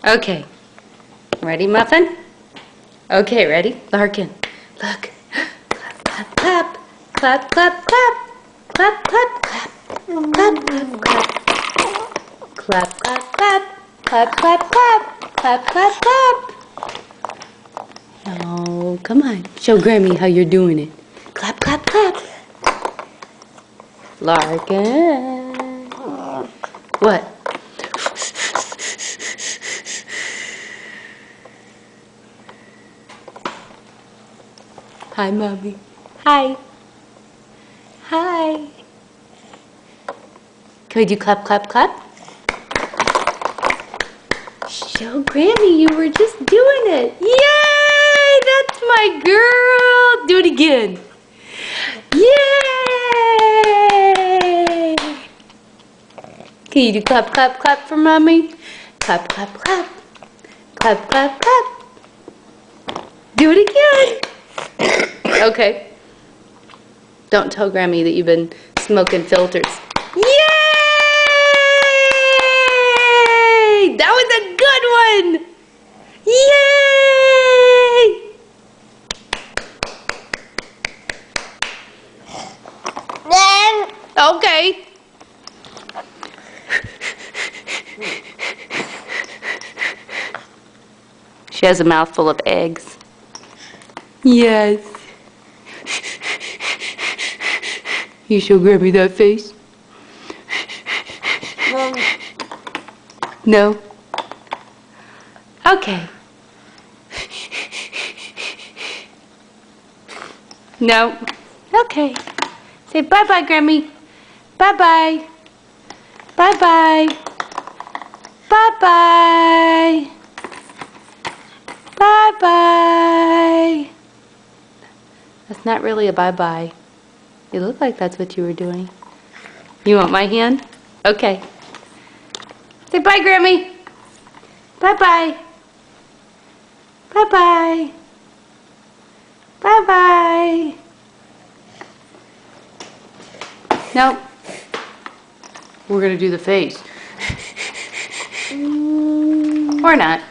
Okay. Ready, Muffin? Okay, ready? Larkin, look. Clap, clap, clap, clap, clap, clap, clap, clap, clap, clap, clap, clap, clap, clap, clap, clap, clap, clap, clap, clap. Oh, come on. Show Grammy how you're doing it. Clap, clap, clap. Larkin. What? Hi, Mommy. Hi. Hi. Can we do clap, clap, clap? Show Grammy you were just doing it. Yay! That's my girl. Do it again. Yay! Can you do clap, clap, clap for Mommy? Clap, clap, clap. Clap, clap, clap. Do it again. Okay. Don't tell Grammy that you've been smoking filters. Yay! That was a good one! Yay! Okay. She has a mouthful of eggs. Yes. You show Grammy that face? No? Okay. No? Okay. Say bye-bye, Grammy. Bye-bye. Bye-bye. Bye-bye. Bye-bye. That's not really a bye-bye. You look like that's what you were doing. You want my hand? Okay. Say bye, Grammy. Bye-bye. Bye-bye. Bye-bye. Nope. We're going to do the face. Or not.